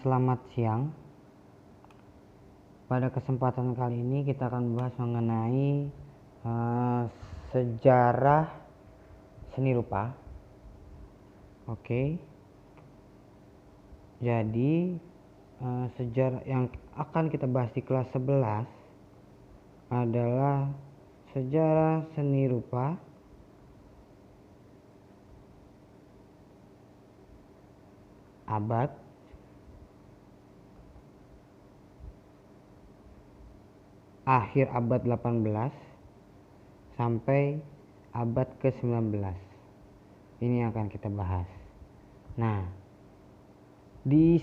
Selamat siang. Pada kesempatan kali ini kita akan membahas mengenai sejarah seni rupa. Jadi sejarah yang akan kita bahas di kelas 11 adalah sejarah seni rupa akhir abad 18 sampai abad ke-19. Ini akan kita bahas. Nah, di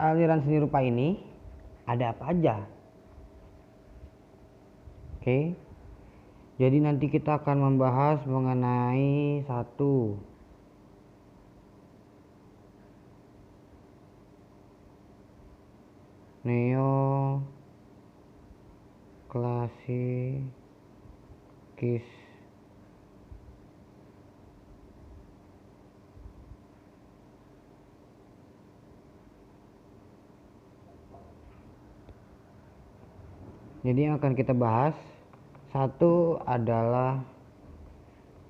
aliran seni rupa ini ada apa aja? Jadi nanti kita akan membahas mengenai satu, neoklasikis. Jadi yang akan kita bahas, satu adalah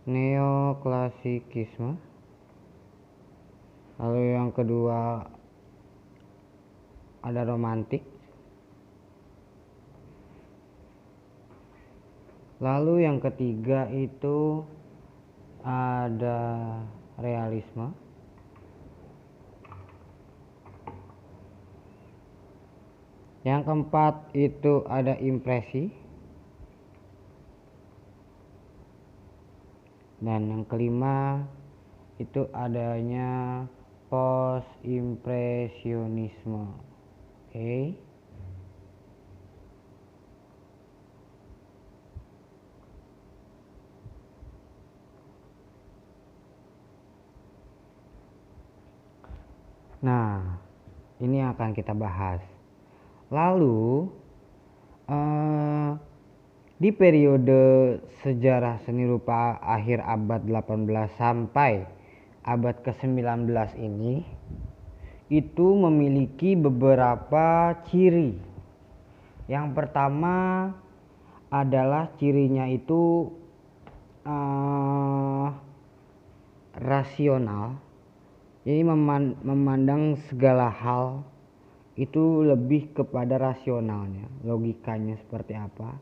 neoklasikisme, lalu yang kedua ada romantik, lalu yang ketiga itu ada realisme, yang keempat itu ada impresi, dan yang kelima itu adanya post impresionisme. Nah, ini akan kita bahas. Lalu di periode sejarah seni rupa akhir abad 18 sampai abad ke-19 ini itu memiliki beberapa ciri. Yang pertama adalah cirinya itu rasional. Jadi memandang segala hal itu lebih kepada rasionalnya, logikanya seperti apa,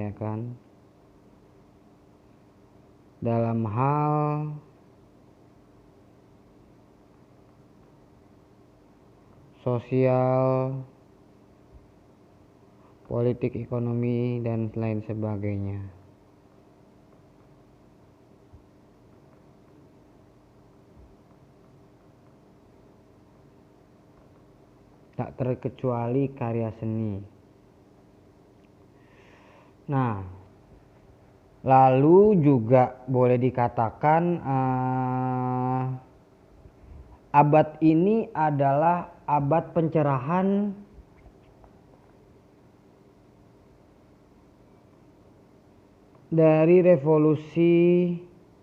ya kan? Dalam hal sosial, politik, ekonomi, dan lain sebagainya. Tak terkecuali karya seni. Nah, lalu juga boleh dikatakan abad ini adalah abad pencerahan dari revolusi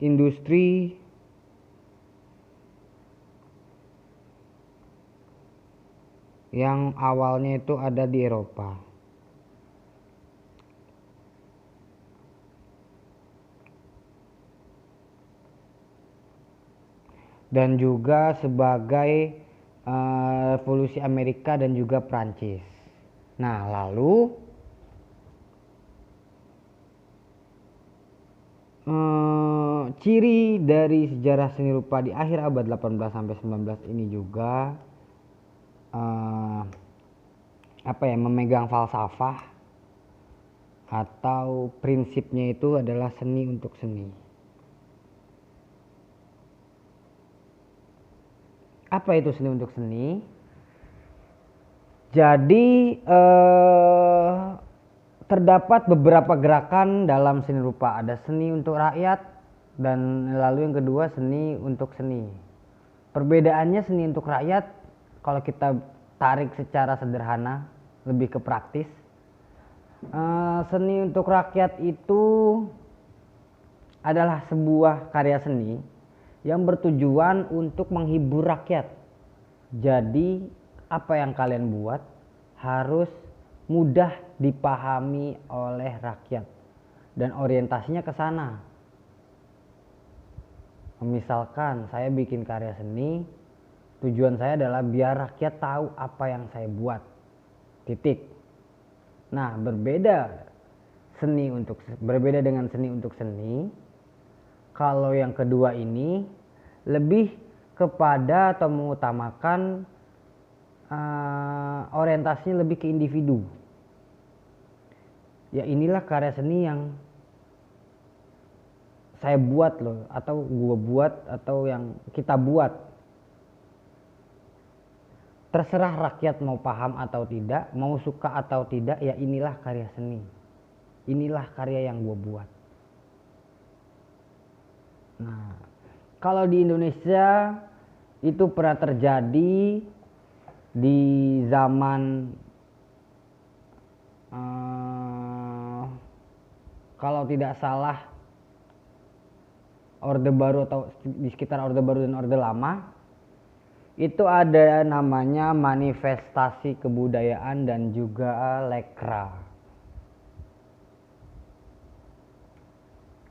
industri yang awalnya itu ada di Eropa. Dan juga sebagai revolusi Amerika dan juga Prancis. Nah, lalu ciri dari sejarah seni rupa di akhir abad 18 sampai 19 ini juga memegang falsafah atau prinsipnya itu adalah seni untuk seni. Apa itu seni untuk seni? Jadi terdapat beberapa gerakan dalam seni rupa. Ada seni untuk rakyat, dan lalu yang kedua seni untuk seni. Perbedaannya seni untuk rakyat, kalau kita tarik secara sederhana, lebih ke praktis. Seni untuk rakyat itu adalah sebuah karya seni yang bertujuan untuk menghibur rakyat. Jadi apa yang kalian buat harus mudah dipahami oleh rakyat dan orientasinya ke sana. Misalkan saya bikin karya seni, tujuan saya adalah biar rakyat tahu apa yang saya buat. Titik. Nah, berbeda dengan seni untuk seni. Kalau yang kedua ini lebih kepada atau mengutamakan orientasinya lebih ke individu. Ya inilah karya seni yang saya buat loh, atau gua buat, atau yang kita buat. Terserah rakyat mau paham atau tidak, mau suka atau tidak, ya inilah karya seni. Inilah karya yang gua buat. Nah, kalau di Indonesia itu pernah terjadi di zaman kalau tidak salah Orde Baru atau di sekitar Orde Baru dan Orde Lama, itu ada namanya manifestasi kebudayaan dan juga lekra.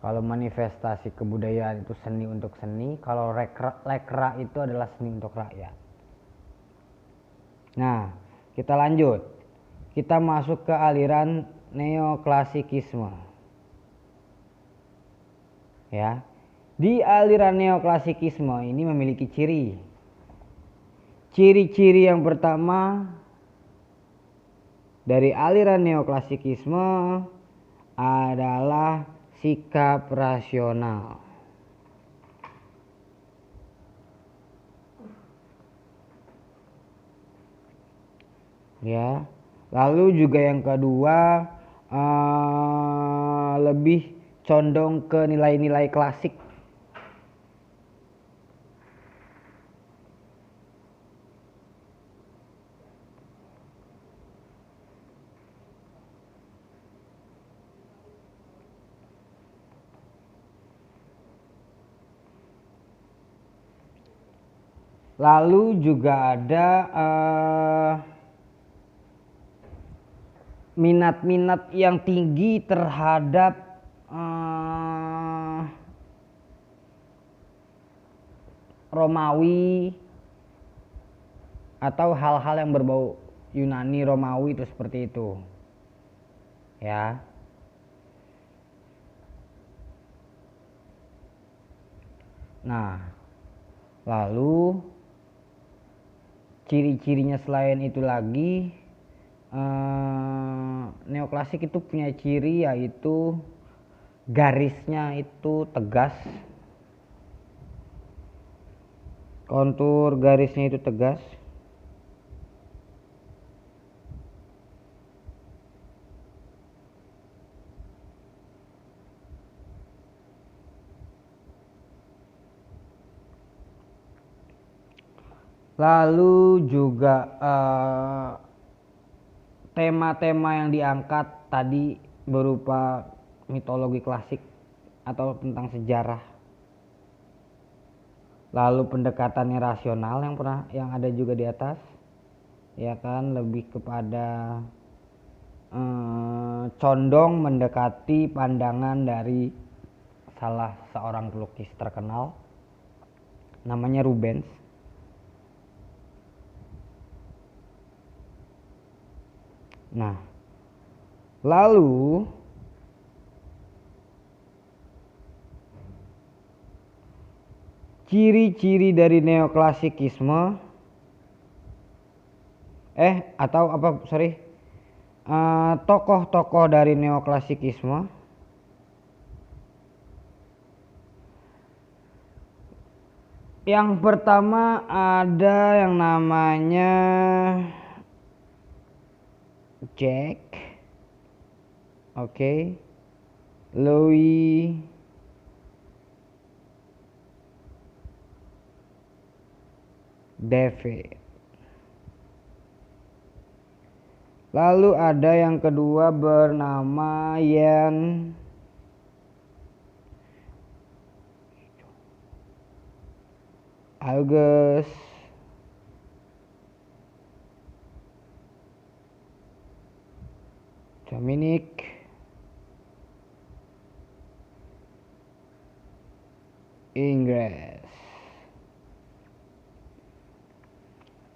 Kalau manifestasi kebudayaan itu seni untuk seni, kalau lekra itu adalah seni untuk rakyat. Nah, kita lanjut. Kita masuk ke aliran neoklasikisme. Ya. Di aliran neoklasikisme ini memiliki ciri. Ciri-ciri yang pertama dari aliran neoklasikisme adalah sikap rasional. Ya. Lalu juga yang kedua lebih condong ke nilai-nilai klasik. Lalu juga ada minat-minat yang tinggi terhadap Romawi atau hal-hal yang berbau Yunani Romawi itu seperti itu. Ya. Nah, lalu ciri-cirinya selain itu lagi, neoklasik itu punya ciri yaitu garisnya itu tegas, kontur garisnya itu tegas, lalu juga tema-tema yang diangkat tadi berupa mitologi klasik atau tentang sejarah. Lalu pendekatannya rasional yang ada juga di atas, ya kan, lebih kepada condong mendekati pandangan dari salah seorang pelukis terkenal namanya Rubens. Nah, lalu ciri-ciri dari neoklasikisme tokoh-tokoh dari neoklasikisme. Yang pertama ada yang namanya Jacques, Louis David. Lalu ada yang kedua bernama Auguste Dominic Inggris.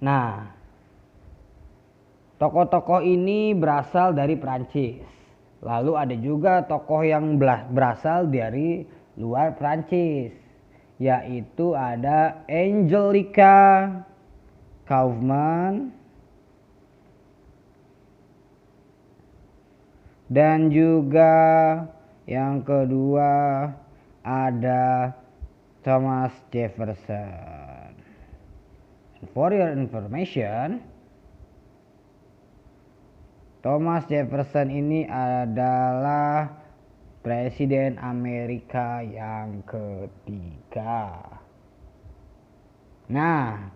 Nah, tokoh-tokoh ini berasal dari Prancis. Lalu ada juga tokoh yang berasal dari luar Prancis, yaitu ada Angelica Kauffman dan juga yang kedua ada Thomas Jefferson. For your information, Thomas Jefferson ini adalah Presiden Amerika yang ketiga. Nah,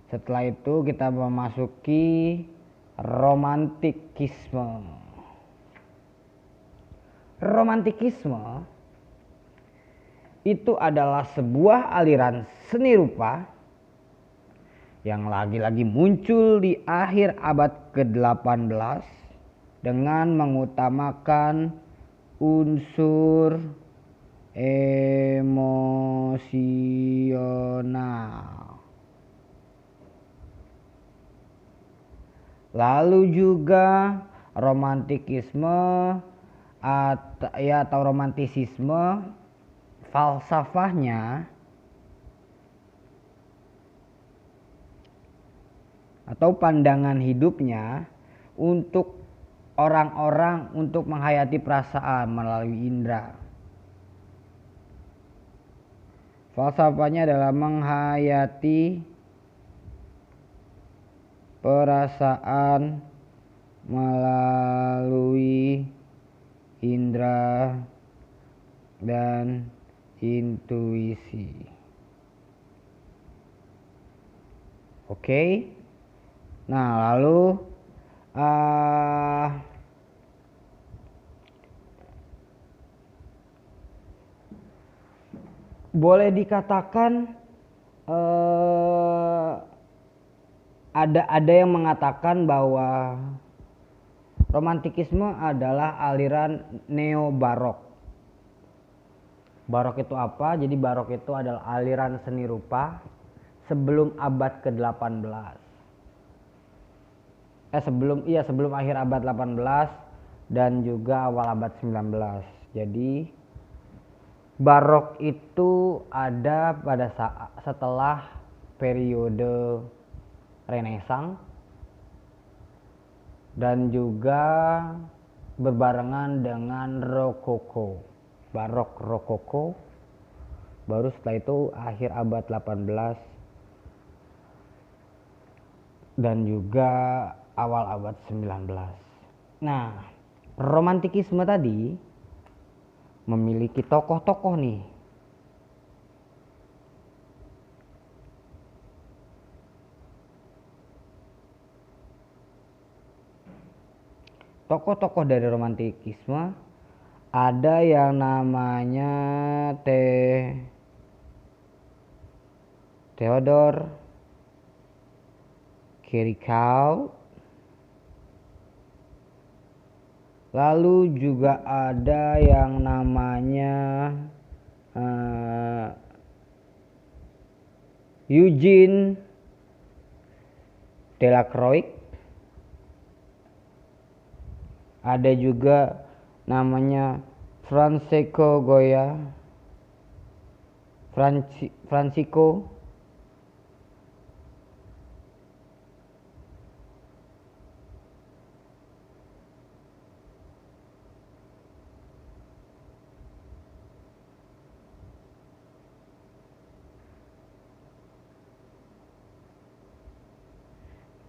setelah itu kita memasuki romantikisme. Romantikisme itu adalah sebuah aliran seni rupa yang lagi-lagi muncul di akhir abad ke-18 dengan mengutamakan unsur emosional. Lalu juga romantikisme atau romantisisme, falsafahnya atau pandangan hidupnya untuk orang-orang untuk menghayati perasaan melalui indera. Falsafahnya adalah menghayati perasaan melalui indera dan intuisi. Oke. Nah, lalu boleh dikatakan ada yang mengatakan bahwa romantikisme adalah aliran neo-barok. Barok itu apa? Jadi barok itu adalah aliran seni rupa sebelum abad ke-18. Sebelum akhir abad 18 dan juga awal abad 19. Jadi barok itu ada pada setelah periode Renaissance dan juga berbarengan dengan Rokoko. Barok Rokoko baru setelah itu akhir abad 18 dan juga awal abad 19. Nah, romantikisme tadi memiliki tokoh-tokoh nih. Tokoh-tokoh dari romantikisme ada yang namanya Theodor Kirchhoff. Lalu juga ada yang namanya Eugene Delacroix. Ada juga namanya Francisco Goya. Francisco.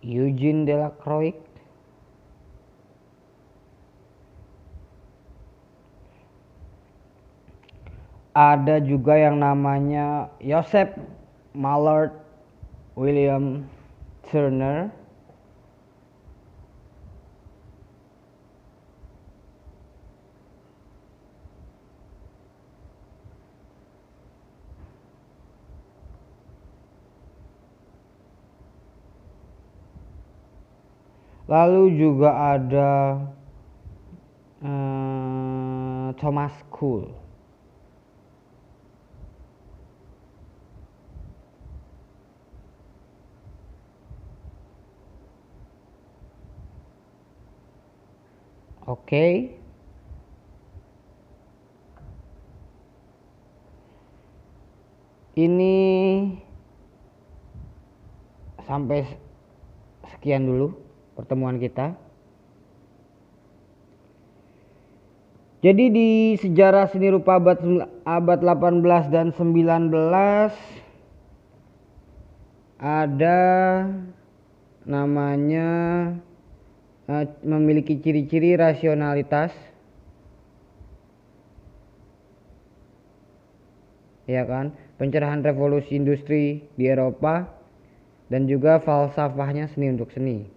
Eugene Delacroix. Ada juga yang namanya Joseph Mallard William Turner. Lalu juga ada Thomas Kuhn. Oke. Ini sampai sekian dulu pertemuan kita. Jadi di sejarah seni rupa abad 18 dan 19 ada namanya memiliki ciri-ciri rasionalitas, ya kan, pencerahan revolusi industri di Eropa, dan juga falsafahnya seni untuk seni.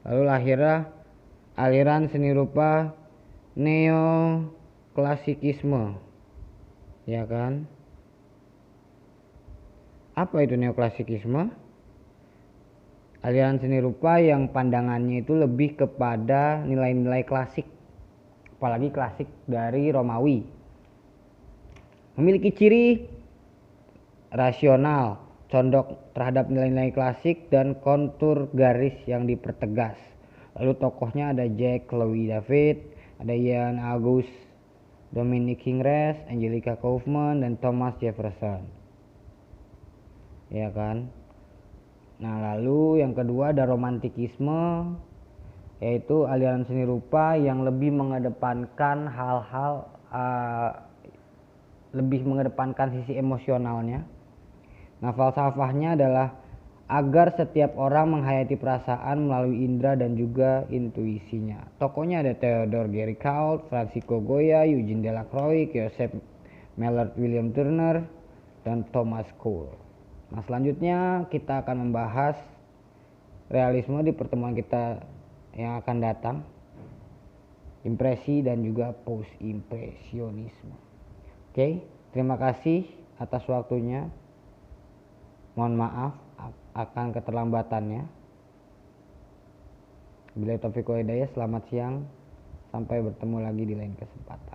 Lalu lahirlah aliran seni rupa neoklasikisme, ya kan. Apa itu neoklasikisme? Aliran seni rupa yang pandangannya itu lebih kepada nilai-nilai klasik, apalagi klasik dari Romawi. Memiliki ciri rasional, condong terhadap nilai-nilai klasik dan kontur garis yang dipertegas. Lalu tokohnya ada Jacques Louis David, ada Ian Auguste, Dominic Ingres, Angelica Kauffman, dan Thomas Jefferson. Ya kan? Nah, lalu yang kedua ada romantikisme, yaitu aliran seni rupa yang lebih mengedepankan hal-hal lebih mengedepankan sisi emosionalnya. Nah, falsafahnya adalah agar setiap orang menghayati perasaan melalui indera dan juga intuisinya. Tokohnya ada Theodore Géricault, Francisco Goya, Eugene Delacroix, Joseph Maillard, William Turner, dan Thomas Kuhn. Nah, selanjutnya kita akan membahas realisme di pertemuan kita yang akan datang, impresi dan juga post impresionisme. Oke, terima kasih atas waktunya. Mohon maaf akan keterlambatannya. Bila taufiq wa hidayah, selamat siang. Sampai bertemu lagi di lain kesempatan.